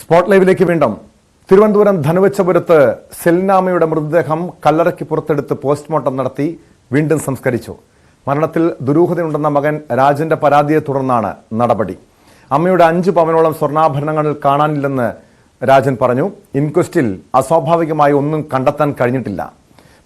Spot ലൈവിലേക്ക് വീണ്ടും. തിരുവനന്തപുരം ധനുവച്ചപുരത്ത് സെൽനാമയുടെ മൃതദേഹം കല്ലറയ്ക്ക് പുറത്തെടുത്ത് പോസ്റ്റ്മോർട്ടം നടത്തി വീണ്ടും സംസ്കരിച്ചു. മരണത്തിൽ ദുരൂഹതയുണ്ടെന്ന മകൻ രാജന്റെ പരാതിയെ തുടർന്നാണ് നടപടി. അമ്മയുടെ 5 പവനോളം സ്വർണ്ണാഭരണങ്ങൾ കാണാനില്ലെന്ന് രാജൻ പറഞ്ഞു. ഇൻക്വസ്റ്റിൽ അസ്വാഭാവികമായി ഒന്നും കണ്ടെത്താൻ കഴിഞ്ഞിട്ടില്ല.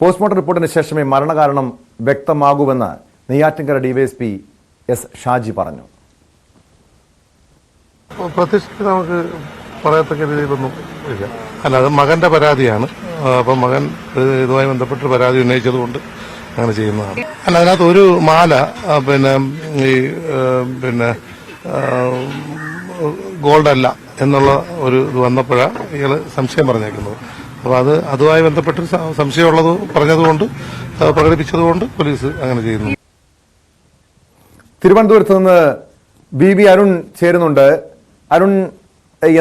പോസ്റ്റ്മോർട്ടം റിപ്പോർട്ടിന് ശേഷമേ മരണകാരണം വ്യക്തമാകൂവെന്ന് നെയ്യാറ്റിൻകര ഡിവൈഎസ്പി എസ് ഷാജി പറഞ്ഞു. പ്രതീക്ഷിച്ച് നമുക്ക് പറയത്തക്ക രീതിയിലൊന്നും ഇല്ല. അല്ല, അത് മകന്റെ പരാതിയാണ്. അപ്പം മകൻ ഇതുമായി ബന്ധപ്പെട്ട് പരാതി ഉന്നയിച്ചതുകൊണ്ട് അങ്ങനെ ചെയ്യുന്നതാണ്. അല്ല, അതിനകത്ത് ഒരു മാല ഗോൾഡ് അല്ല എന്നുള്ള ഒരു ഇത് വന്നപ്പോഴാണ് ഇയാള് സംശയം പറഞ്ഞേക്കുന്നത്. അപ്പൊ അതുമായി ബന്ധപ്പെട്ട് സംശയമുള്ളത് പറഞ്ഞതുകൊണ്ട് പ്രകടിപ്പിച്ചതുകൊണ്ട് പോലീസ് അങ്ങനെ ചെയ്യുന്നു. തിരുവനന്തപുരത്ത് നിന്ന് ബി അരുൺ ചേരുന്നുണ്ട്. അരുൺ,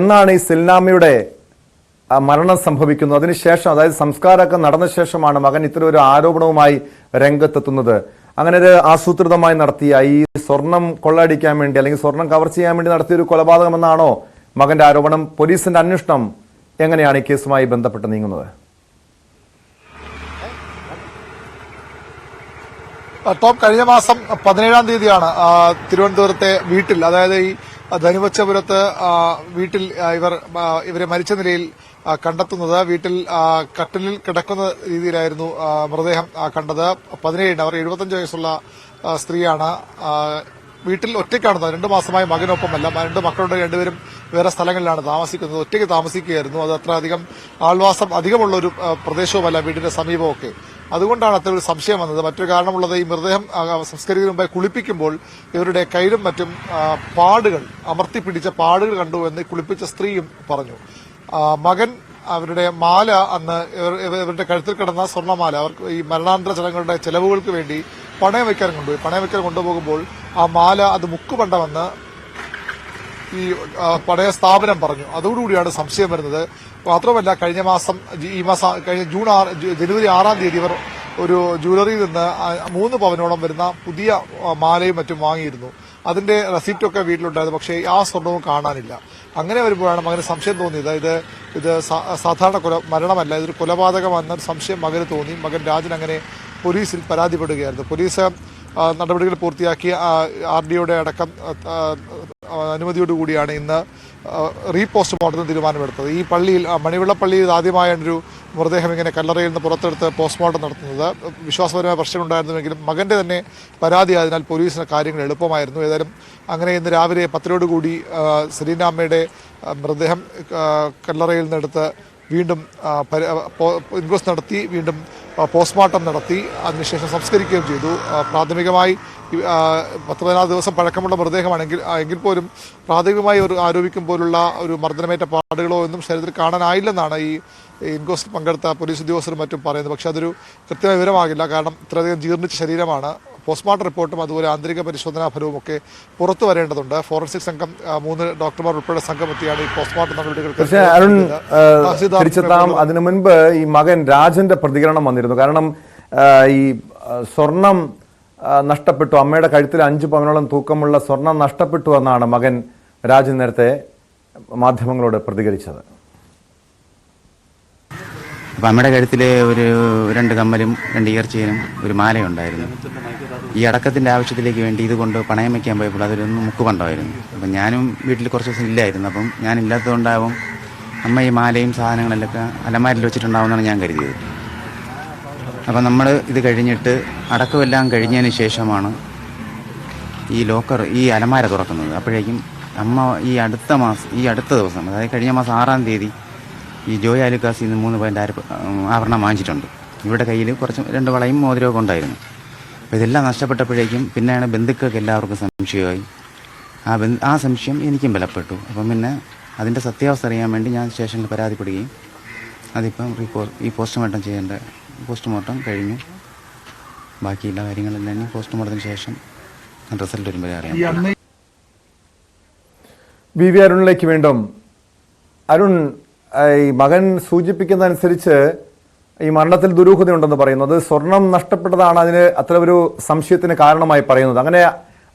എന്നാണ് ഈ സെൽനാമയുടെ മരണം സംഭവിക്കുന്നത്? അതിനുശേഷം, അതായത് സംസ്കാരമൊക്കെ നടന്ന ശേഷമാണ് മകൻ ഇത്തരം ഒരു ആരോപണവുമായി രംഗത്തെത്തുന്നത്. അങ്ങനെ ഒരു ആസൂത്രിതമായി നടത്തിയ ഈ സ്വർണം കൊള്ളയടിക്കാൻ വേണ്ടി അല്ലെങ്കിൽ സ്വർണം കവർ ചെയ്യാൻ വേണ്ടി നടത്തിയ ഒരു കൊലപാതകമെന്നാണോ മകന്റെ ആരോപണം? പോലീസിന്റെ അന്വേഷണം എങ്ങനെയാണ് ഈ കേസുമായി ബന്ധപ്പെട്ട് നീങ്ങുന്നത്? ടോം, കഴിഞ്ഞ മാസം 17-ാം തീയതിയാണ് തിരുവനന്തപുരത്തെ വീട്ടിൽ, അതായത് ഈ ധനുവച്ചപുരത്ത് വീട്ടിൽ ഇവരെ മരിച്ച നിലയിൽ കണ്ടെത്തുന്നത്. വീട്ടിൽ കട്ടിലിൽ കിടക്കുന്ന രീതിയിലായിരുന്നു മൃതദേഹം കണ്ടത്. 17 അവർ 75 വയസ്സുള്ള സ്ത്രീയാണ്. വീട്ടിൽ ഒറ്റയ്ക്കാണ്, 2 മാസമായി മകനൊപ്പമല്ല. 2 മക്കളുടെ 2 പേരും വേറെ സ്ഥലങ്ങളിലാണ് താമസിക്കുന്നത്. ഒറ്റയ്ക്ക് താമസിക്കുകയായിരുന്നു. അത് അത്ര അധികം ആൾവാസം അധികമുള്ള ഒരു പ്രദേശവുമല്ല വീടിന്റെ സമീപമൊക്കെ. അതുകൊണ്ടാണ് അത്ര ഒരു സംശയം വന്നത്. മറ്റൊരു കാരണമുള്ളത്, ഈ മൃതദേഹം സംസ്കരിക്കുന്നതിന് മുമ്പായി കുളിപ്പിക്കുമ്പോൾ ഇവരുടെ കയ്യിലും മറ്റും പാടുകൾ, അമർത്തിപ്പിടിച്ച പാടുകൾ കണ്ടു എന്ന് കുളിപ്പിച്ച സ്ത്രീയും പറഞ്ഞു. മകൻ അവരുടെ മാല, അന്ന് ഇവരുടെ കഴുത്തിൽ കിടന്ന സ്വർണ്ണമാല അവർക്ക് ഈ മരണാനന്തര ചടങ്ങുകളുടെ ചെലവുകൾക്ക് വേണ്ടി പണയം വയ്ക്കാൻ കൊണ്ടുപോയി. പണയം വയ്ക്കാൻ കൊണ്ടുപോകുമ്പോൾ ആ മാല അത് മുക്കുപണ്ടമെന്ന് ഈ പണയ സ്ഥാപനം പറഞ്ഞു. അതോടുകൂടിയാണ് സംശയം വരുന്നത്. മാത്രമല്ല, കഴിഞ്ഞ ജനുവരി 6-ാം തീയതി ഇവർ ഒരു ജ്വല്ലറിയിൽ നിന്ന് 3 പവനോളം വരുന്ന പുതിയ മാലയും മറ്റും വാങ്ങിയിരുന്നു. അതിന്റെ റെസിപ്റ്റൊക്കെ വീട്ടിലുണ്ടായിരുന്നു. പക്ഷേ ആ സ്വർണവും കാണാനില്ല. അങ്ങനെ വരുമ്പോഴാണ് മകന് സംശയം തോന്നിയത്. ഇത് സാധാരണ മരണമല്ല, ഇതൊരു കൊലപാതകമെന്ന സംശയം മകന് തോന്നി. മകൻ രാജൻ അങ്ങനെ പോലീസിൽ പരാതിപ്പെടുകയായിരുന്നു. പോലീസ് നടപടികൾ പൂർത്തിയാക്കി RDOയുടെ അടക്കം അനുമതിയോടുകൂടിയാണ് ഇന്ന് റീപോസ്റ്റ്മോർട്ടത്തിന് തീരുമാനമെടുത്തത്. ഈ പള്ളിയിൽ, മണിവിള പള്ളിയിൽ ആദ്യമായാണ് ഒരു മൃതദേഹം ഇങ്ങനെ കല്ലറയിൽ നിന്ന് പുറത്തെടുത്ത് പോസ്റ്റ്മോർട്ടം നടത്തുന്നത്. വിശ്വാസപരമായ പ്രശ്നമുണ്ടായിരുന്നുവെങ്കിലും മകന്റെ തന്നെ പരാതി ആയതിനാൽ പോലീസിന് കാര്യങ്ങൾ എളുപ്പമായിരുന്നു. ഏതായാലും അങ്ങനെ ഇന്ന് രാവിലെ 10-ഓടുകൂടി സെലീനാമ്മയുടെ മൃതദേഹം കല്ലറയിൽ നിന്നെടുത്ത് വീണ്ടും ഇൻക്വസ്റ്റ് നടത്തി, വീണ്ടും പോസ്റ്റ്മോർട്ടം നടത്തി, അതിനുശേഷം സംസ്കരിക്കുകയും ചെയ്തു. പ്രാഥമികമായി 10-14 ദിവസം പഴക്കമുള്ള മൃതദേഹമാണെങ്കിൽ പോലും പ്രാഥമികമായി ആരോപിക്കും പോലുള്ള ഒരു മർദ്ദനമേറ്റ പാടുകളോ ഒന്നും ശരീരത്തിൽ കാണാനായില്ലെന്നാണ് ഈ ഇൻക്വസ്റ്റ് പങ്കെടുത്ത പോലീസ് ഉദ്യോഗസ്ഥരും മറ്റും പറയുന്നത്. പക്ഷെ അതൊരു കൃത്യമായ വിവരമാകില്ല. കാരണം ഇത്രയധികം ജീർണിച്ച ശരീരമാണ്. പോസ്റ്റ്മോർട്ടം റിപ്പോർട്ടും അതുപോലെ ആന്തരിക പരിശോധനാ ഫലവും ഒക്കെ പുറത്തു വരേണ്ടതുണ്ട്. ഫോറൻസിക് സംഘം 3 ഡോക്ടർമാർ ഉൾപ്പെടെ സംഘം എത്തിയാണ് ഈ പോസ്റ്റ്മോർട്ടം നടപടികൾ. അതിനു മുൻപ് ഈ മകൻ രാജന്റെ പ്രതികരണം വന്നിരുന്നു. കാരണം ഈ സ്വർണം നഷ്ടപ്പെട്ടു, അമ്മയുടെ കഴുത്തിൽ 5 പവനോളം തൂക്കമുള്ള സ്വർണം നഷ്ടപ്പെട്ടു എന്നാണ് മകൻ രാജൻ നേരത്തെ മാധ്യമങ്ങളോട് പ്രതികരിച്ചത്. അപ്പം അമ്മയുടെ കഴുത്തിൽ ഒരു 2 കമ്മലും 2 ഇയർ ചെയിനും ഒരു മാലയുണ്ടായിരുന്നു. ഈ അടക്കത്തിൻ്റെ ആവശ്യത്തിലേക്ക് വേണ്ടി ഇതുകൊണ്ട് പണയം വയ്ക്കാൻ പോയപ്പോൾ അതൊരു മുക്കുപണ്ടമായിരുന്നു. അപ്പം ഞാനും വീട്ടിൽ കുറച്ച് ദിവസം ഇല്ലായിരുന്നു. അപ്പം ഞാനില്ലാത്തതുകൊണ്ടാവും അമ്മ ഈ മാലയും സാധനങ്ങളെല്ലാം അലമാരിൽ വെച്ചിട്ടുണ്ടാവുമെന്നാണ് ഞാൻ കരുതിയത്. അപ്പം നമ്മൾ ഇത് കഴിഞ്ഞിട്ട് അടക്കമെല്ലാം കഴിഞ്ഞതിന് ശേഷമാണ് ഈ അലമാര തുറക്കുന്നത്. അപ്പോഴേക്കും അമ്മ ഈ അടുത്ത ദിവസം, അതായത് കഴിഞ്ഞ മാസം 6-ാം തീയതി ഈ ജോയ് ആലുക്കാസിൽ നിന്ന് 3 പവൻ്റെ ആഭരണം വാങ്ങിച്ചിട്ടുണ്ട്. ഇവരുടെ കയ്യിൽ കുറച്ച് 2 വളയും മോതിരമൊക്കെ ഉണ്ടായിരുന്നു. അപ്പോൾ ഇതെല്ലാം നഷ്ടപ്പെട്ടപ്പോഴേക്കും പിന്നെയാണ് ബന്ധുക്കൾക്ക് എല്ലാവർക്കും സംശയമായി. ആ സംശയം എനിക്കും ബലപ്പെട്ടു. അപ്പം പിന്നെ അതിൻ്റെ സത്യാവസ്ഥ അറിയാൻ വേണ്ടി ഞാൻ സ്റ്റേഷനിൽ പരാതിപ്പെടുകയും അതിപ്പം ഈ പോസ്റ്റ്മോർട്ടം കഴിഞ്ഞു. ബാക്കിയുള്ള കാര്യങ്ങളെല്ലാം ഇനി പോസ്റ്റ്മോർട്ടത്തിന് ശേഷം റിസൾട്ട് വരുമ്പോഴേ അറിയാം. ബി അരുണിലേക്ക് വീണ്ടും. അരുൺ, ഈ മകൻ സൂചിപ്പിക്കുന്നതനുസരിച്ച് ഈ മരണത്തിൽ ദുരൂഹതയുണ്ടെന്ന് പറയുന്നത്, സ്വർണം നഷ്ടപ്പെട്ടതാണ് അതിന് അത്ര ഒരു സംശയത്തിന് കാരണമായി പറയുന്നത്. അങ്ങനെ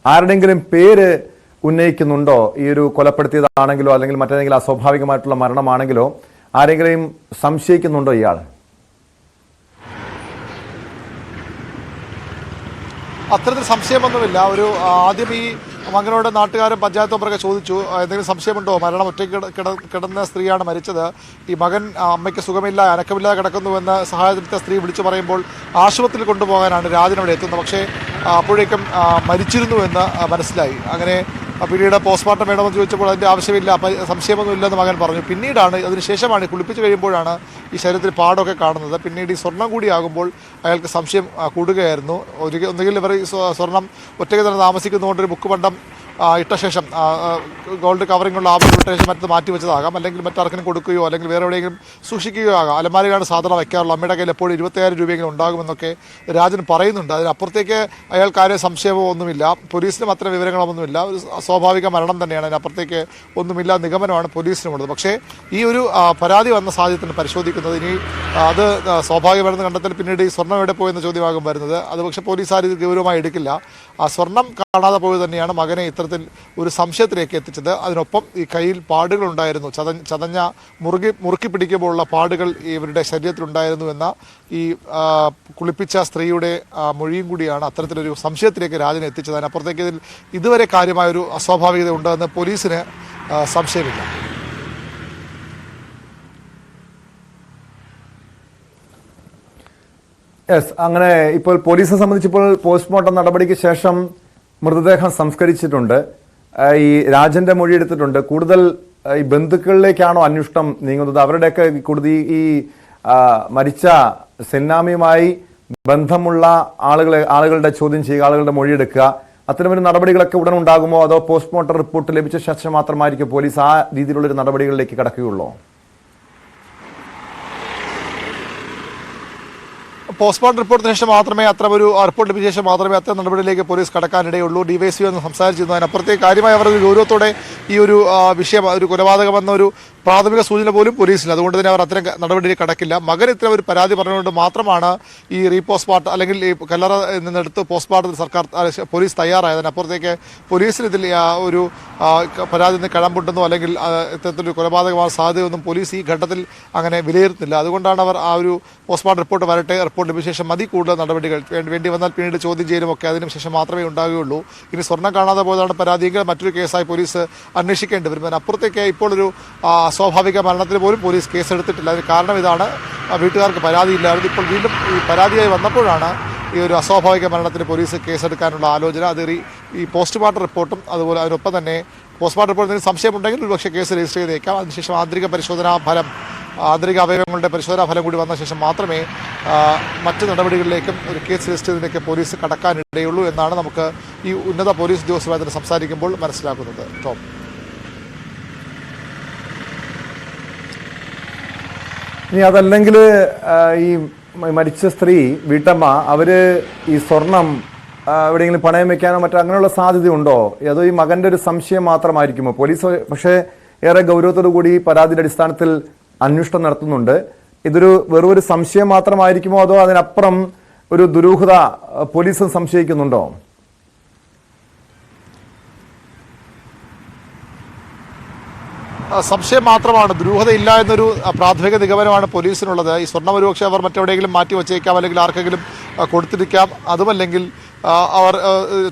ആരുടെങ്കിലും പേര് ഉന്നയിക്കുന്നുണ്ടോ? ഈ ഒരു കൊലപ്പെടുത്തിയതാണെങ്കിലോ അല്ലെങ്കിൽ മറ്റേതെങ്കിലും അസ്വാഭാവികമായിട്ടുള്ള മരണമാണെങ്കിലോ ആരെങ്കിലും സംശയിക്കുന്നുണ്ടോ ഇയാൾ? അത്തരത്തിൽ സംശയമൊന്നുമില്ല. ഒരു ആദ്യം ഈ മകനോട് നാട്ടുകാരും പഞ്ചായത്ത് മെമ്പറൊക്കെ ചോദിച്ചു, എന്തെങ്കിലും സംശയമുണ്ടോ, മരണം ഒറ്റയ്ക്ക് കിടന്ന സ്ത്രീയാണ് മരിച്ചത്, ഈ മകൻ അമ്മയ്ക്ക് സുഖമില്ല, അനക്കമില്ലാതെ കിടക്കുന്നുവെന്ന് സഹായത്തിനെത്തിയ സ്ത്രീ വിളിച്ചു പറയുമ്പോൾ ആശുപത്രിയിൽ കൊണ്ടുപോകാനാണ് രാജൻ അവിടെ എത്തുന്നത്. പക്ഷേ അപ്പോഴേക്കും മരിച്ചിരുന്നുവെന്ന് മനസ്സിലായി. അങ്ങനെ പിന്നീട് പോസ്റ്റ്മോർട്ടം വേണമെന്ന് ചോദിച്ചപ്പോൾ അതിൻ്റെ ആവശ്യമില്ല, സംശയമൊന്നുമില്ലെന്ന് മകൻ പറഞ്ഞു. പിന്നീടാണ് അതിനുശേഷമാണ് കുളിപ്പിച്ച് കഴിയുമ്പോഴാണ് ഈ ശരീരത്തിൽ പാടൊക്കെ കാണുന്നത്. പിന്നീട് ഈ സ്വർണ്ണം കൂടിയാകുമ്പോൾ അയാൾക്ക് സംശയം കൂടുകയായിരുന്നു. ഒന്നുകിൽ ഇവർ ഈ സ്വർണം ഒറ്റയ്ക്ക് തന്നെ താമസിക്കുന്നതുകൊണ്ട് ഒരു ബുക്ക് പണ്ടം ഇട്ട ശേഷം ഗോൾഡ് കവറിങ്ങുള്ള ആഭരണം ഇട്ട ശേഷം മറ്റത് മാറ്റി വെച്ചതാകാം, അല്ലെങ്കിൽ മറ്റാർക്കെങ്കിലും കൊടുക്കുകയോ അല്ലെങ്കിൽ വേറെ എവിടെയെങ്കിലും സൂക്ഷിക്കുകയോ ആകാം. അലമാരയാണ് സാധാരണ വയ്ക്കാറുള്ളത്. അമ്മയുടെ കയ്യിൽ എപ്പോഴും 25,000 രൂപയെങ്കിലും ഉണ്ടാകുമെന്നൊക്കെ രാജൻ പറയുന്നുണ്ട്. അതിനപ്പുറത്തേക്ക് അയാൾക്കാരെ സംശയമോ ഒന്നുമില്ല, പോലീസിനും അത്തരം വിവരങ്ങളൊന്നുമില്ല. ഒരു സ്വാഭാവിക മരണം തന്നെയാണ്, അതിനപ്പുറത്തേക്ക് ഒന്നുമില്ല നിഗമനമാണ് പോലീസിനുമുള്ളത്. പക്ഷേ ഈ ഒരു പരാതി വന്ന സാഹചര്യത്തിന് പരിശോധിക്കുന്നത്, ഇനി അത് സ്വാഭാവിക മരണം കണ്ടെത്തൽ പിന്നീട് ഈ സ്വർണ്ണം എവിടെ പോയെന്ന ചോദ്യമാകും വരുന്നത്. അത് പക്ഷേ പോലീസ് ആ രീതി ഗൗരവമായി എടുക്കില്ല. ആ സ്വർണം കാണാതെ പോയത് തന്നെയാണ് മകനെ ഇത്തരത്തിൽ ഒരു സംശയത്തിലേക്ക് എത്തിച്ചത്. അതിനൊപ്പം ഈ കയ്യിൽ പാടുകളുണ്ടായിരുന്നു, ചതഞ്ഞ മുറുക്കി പിടിക്കുമ്പോഴുള്ള പാടുകൾ ഇവരുടെ ശരീരത്തിലുണ്ടായിരുന്നു എന്ന ഈ കുളിപ്പിച്ച സ്ത്രീയുടെ മൊഴിയും കൂടിയാണ് അത്തരത്തിലൊരു സംശയത്തിലേക്ക് രാജനെ എത്തിച്ചത്. അതിനപ്പുറത്തേക്ക് ഇതിൽ ഇതുവരെ കാര്യമായൊരു അസ്വാഭാവികത ഉണ്ടെന്ന് പോലീസിന് സംശയമില്ല. യെസ്, അങ്ങനെ ഇപ്പോൾ പോലീസിനെ സംബന്ധിച്ചിപ്പോൾ പോസ്റ്റ്മോർട്ടം നടപടിക്ക് ശേഷം മൃതദേഹം സംസ്കരിച്ചിട്ടുണ്ട്. ഈ രാജന്റെ മൊഴി എടുത്തിട്ടുണ്ട്. കൂടുതൽ ഈ ബന്ധുക്കളിലേക്കാണോ അന്വേഷണം നീങ്ങുന്നത്? അവരുടെയൊക്കെ കൂടുതൽ ഈ മരിച്ച സെന്നാമിയുമായി ബന്ധമുള്ള ആളുകളുടെ ചോദ്യം ചെയ്യുക, ആളുകളുടെ മൊഴിയെടുക്കുക, അത്തരമൊരു നടപടികളൊക്കെ ഉടൻ ഉണ്ടാകുമോ? അതോ പോസ്റ്റ്മോർട്ടം റിപ്പോർട്ട് ലഭിച്ച ശേഷം മാത്രമായിരിക്കും പോലീസ് ആ രീതിയിലുള്ളൊരു നടപടികളിലേക്ക് കടക്കുകയുള്ളൂ? പോസ്റ്റ്മോർട്ടം റിപ്പോർട്ടിന് ശേഷം മാത്രമേ റിപ്പോർട്ട് ലഭിച്ച ശേഷം മാത്രമേ അത്തരം നടപടിയിലേക്ക് പോലീസ് കടക്കാനിടയുള്ളൂ. ഡിവൈഎസ്പി എന്ന് സംസാരിച്ചിരുന്നു. അതിനപ്പുറത്തേക്ക് കാര്യമായി അവർ ഗൗരവത്തോടെ ഈ ഒരു വിഷയം, ഒരു കൊലപാതകമെന്ന ഒരു പ്രാഥമിക സൂചന പോലും പോലീസില്ല. അതുകൊണ്ട് തന്നെ അവർ അത്തരം നടപടിയിലേക്ക് കടക്കില്ല. മകൻ ഇത്തരം ഒരു പരാതി പറഞ്ഞുകൊണ്ട് മാത്രമാണ് ഈ റീപോസ്റ്റ്മോർട്ടം അല്ലെങ്കിൽ ഈ കല്ലറ നിന്നെടുത്ത് പോസ്റ്റ്മോർട്ടത്തിന് പോലീസ് തയ്യാറായത്. അതിനപ്പുറത്തേക്ക് പോലീസിന് ഇതിൽ ഒരു പരാതി നിന്ന് കഴമ്പുണ്ടെന്നോ അല്ലെങ്കിൽ ഇത്തരത്തിലൊരു കൊലപാതകമായ സാധ്യതയൊന്നും പോലീസ് ഈ ഘട്ടത്തിൽ അങ്ങനെ വിലയിരുത്തുന്നില്ല. അതുകൊണ്ടാണ് അവർ ആ ഒരു പോസ്റ്റ്മോർട്ടം റിപ്പോർട്ട് വരട്ടെ, റിപ്പോർട്ട് ലഭിച്ച ശേഷം മതി കൂടുതൽ നടപടികൾ, വേണ്ടി വന്നാൽ പിന്നീട് ചോദ്യം ചെയ്യലും ഒക്കെ അതിന് ശേഷം മാത്രമേ ഉണ്ടാകുകയുള്ളൂ. ഇനി സ്വർണ്ണം കാണാതെ പോയതാണ് പരാതിയെങ്കിൽ മറ്റൊരു കേസായി പോലീസ് അന്വേഷിക്കേണ്ടി വരും. അതിനപ്പുറത്തേക്ക് ഇപ്പോൾ ഒരു സ്വാഭാവിക മരണത്തിന് പോലും പോലീസ് കേസെടുത്തിട്ടില്ല. അതിന് കാരണം ഇതാണ്, വീട്ടുകാർക്ക് പരാതിയില്ലായിരുന്നു. ഇപ്പോൾ വീണ്ടും ഈ പരാതിയായി വന്നപ്പോഴാണ് ഈ ഒരു അസ്വാഭാവിക മരണത്തിന് പോലീസ് കേസെടുക്കാനുള്ള ആലോചന. അത് ഈ പോസ്റ്റ്മോർട്ടം റിപ്പോർട്ടും അതുപോലെ അതിനൊപ്പം തന്നെ പോസ്റ്റ്മോർട്ടം റിപ്പോർട്ടിൽ സംശയമുണ്ടെങ്കിൽ ഒരുപക്ഷെ കേസ് രജിസ്റ്റർ ചെയ്തേക്കാം. അതിനുശേഷം ആന്തരിക അവയവങ്ങളുടെ പരിശോധനാ ഫലം കൂടി വന്ന ശേഷം മാത്രമേ മറ്റ് നടപടികളിലേക്കും ഒരു കേസ് രജിസ്റ്റർ ചെയ്തതിലേക്ക് പോലീസ് കടക്കാനിടയുള്ളൂ എന്നാണ് നമുക്ക് ഈ ഉന്നത പോലീസ് ഉദ്യോഗസ്ഥരുമായി സംസാരിക്കുമ്പോൾ മനസ്സിലാക്കുന്നത്. ടോം, ഇനി അതല്ലെങ്കിൽ ഈ മരിച്ച സ്ത്രീ വീട്ടമ്മ അവര് ഈ സ്വർണം എവിടെയെങ്കിലും പണയം വെക്കാനോ മറ്റോ അങ്ങനെയുള്ള സാധ്യതയുണ്ടോ? അതോ ഈ മകന്റെ ഒരു സംശയം മാത്രമായിരിക്കുമോ? പോലീസ് പക്ഷേ ഏറെ ഗൗരവത്തോടു കൂടി പരാതിയുടെ അടിസ്ഥാനത്തിൽ അന്വേഷണം നടത്തുന്നുണ്ട്. ഇതൊരു വെറൊരു സംശയം മാത്രമായിരിക്കുമോ അതോ അതിനപ്പുറം ഒരു ദുരൂഹത പോലീസും സംശയിക്കുന്നുണ്ടോ? സംശയം മാത്രമാണ്, ദുരൂഹതയില്ല എന്നൊരു പ്രാഥമിക നിഗമനമാണ് പോലീസിനുള്ളത്. ഈ സ്വർണ്ണം ഒരുപക്ഷെ അവർ മറ്റെവിടെയെങ്കിലും മാറ്റി വച്ചേക്കാം, അല്ലെങ്കിൽ ആർക്കെങ്കിലും കൊടുത്തിരിക്കാം. അതുമല്ലെങ്കിൽ അവർ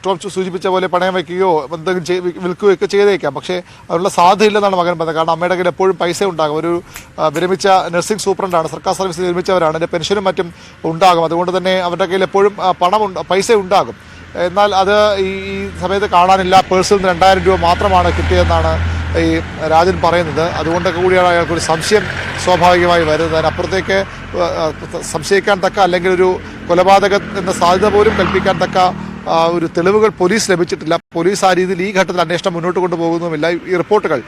ടോം സൂചിപ്പിച്ച പോലെ പണയം വയ്ക്കുകയോ എന്തെങ്കിലും വിൽക്കുകയൊക്കെ ചെയ്തേക്കാം. പക്ഷേ അതിനുള്ള സാധ്യതയില്ലെന്നാണ് മകൻ പറഞ്ഞത്. കാരണം അമ്മയുടെ കയ്യിൽ എപ്പോഴും പൈസ ഉണ്ടാകും. ഒരു വിരമിച്ച നഴ്സിംഗ് സൂപ്രണ്ടാണ്, സർക്കാർ സർവീസിൽ വിരമിച്ചവരാണ്, അതിൻ്റെ പെൻഷനും മറ്റും ഉണ്ടാകും. അതുകൊണ്ട് തന്നെ അവരുടെ കയ്യിൽ എപ്പോഴും പൈസ ഉണ്ടാകും. എന്നാൽ അത് ഈ സമയത്ത് കാണാനില്ല. പേഴ്സിൽ നിന്ന് 2000 രൂപ മാത്രമാണ് കിട്ടിയതെന്നാണ് ഈ രാജൻ പറയുന്നത്. അതുകൊണ്ടൊക്കെ കൂടിയാണ് അയാൾക്കൊരു സംശയം സ്വാഭാവികമായി വരുന്നത്. അതിനപ്പുറത്തേക്ക് സംശയിക്കാൻ തക്ക അല്ലെങ്കിൽ ഒരു കൊലപാതകം എന്ന സാധ്യത പോലും കൽപ്പിക്കാൻ തക്ക ഒരു തെളിവുകൾ പോലീസ് ലഭിച്ചിട്ടില്ല. പോലീസ് ആ രീതിയിൽ ഈ ഘട്ടത്തിൽ അന്വേഷണം മുന്നോട്ട് കൊണ്ടുപോകുന്നുമില്ല. ഈ റിപ്പോർട്ടുകൾ,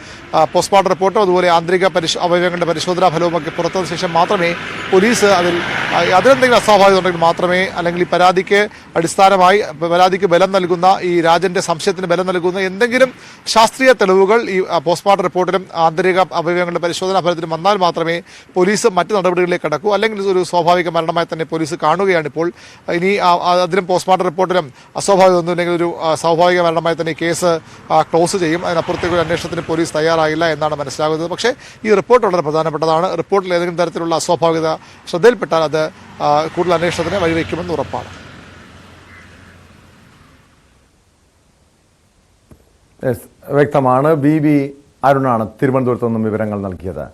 പോസ്റ്റ്മോർട്ടം റിപ്പോർട്ടും അതുപോലെ ആന്തരിക അവയവങ്ങളുടെ പരിശോധനാ ഫലവുമൊക്കെ പുറത്തുവന്ന ശേഷം മാത്രമേ പോലീസ് അതിലെന്തെങ്കിലും അസ്വാഭാവികത ഉണ്ടെങ്കിൽ മാത്രമേ, അല്ലെങ്കിൽ ഈ പരാതിക്ക് അടിസ്ഥാനമായി പരാതിക്ക് ബലം നൽകുന്ന ഈ രാജന്റെ സംശയത്തിന് ബലം നൽകുന്ന എന്തെങ്കിലും ശാസ്ത്രീയ തെളിവുകൾ ഈ പോസ്റ്റ്മോർട്ടം റിപ്പോർട്ടിലും ആന്തരിക അവയവങ്ങളുടെ പരിശോധനാ ഫലത്തിലും വന്നാൽ മാത്രമേ പോലീസ് മറ്റു നടപടികളിലേക്ക് കടക്കൂ. അല്ലെങ്കിൽ ഒരു സ്വാഭാവിക മരണമായി തന്നെ പോലീസ് കാണുകയാണ് ഇപ്പോൾ. ഇനി അതിലും പോസ്റ്റ്മോർട്ടം റിപ്പോർട്ടിലും അസ്വാഭാവികമൊന്നുമില്ലെങ്കിൽ ഒരു സ്വാഭാവിക മരണമായി തന്നെ ഈ കേസ് ക്ലോസ് ചെയ്യും. അതിനപ്പുറത്തേക്ക് ഒരു അന്വേഷണത്തിന് പോലീസ് തയ്യാറായില്ല എന്നാണ് മനസ്സിലാകുന്നത്. പക്ഷേ ഈ റിപ്പോർട്ട് വളരെ പ്രധാനപ്പെട്ടതാണ്. റിപ്പോർട്ടിൽ ഏതെങ്കിലും തരത്തിലുള്ള അസ്വാഭാവികത ശ്രദ്ധയിൽപ്പെട്ടാൽ അത് കൂടുതൽ അന്വേഷണത്തിന് വഴിവെക്കുമെന്ന് ഉറപ്പാണ്. വ്യക്തമാണ്. ബി അരുണാണ് തിരുവനന്തപുരത്ത് നിന്നും വിവരങ്ങൾ നൽകിയത്.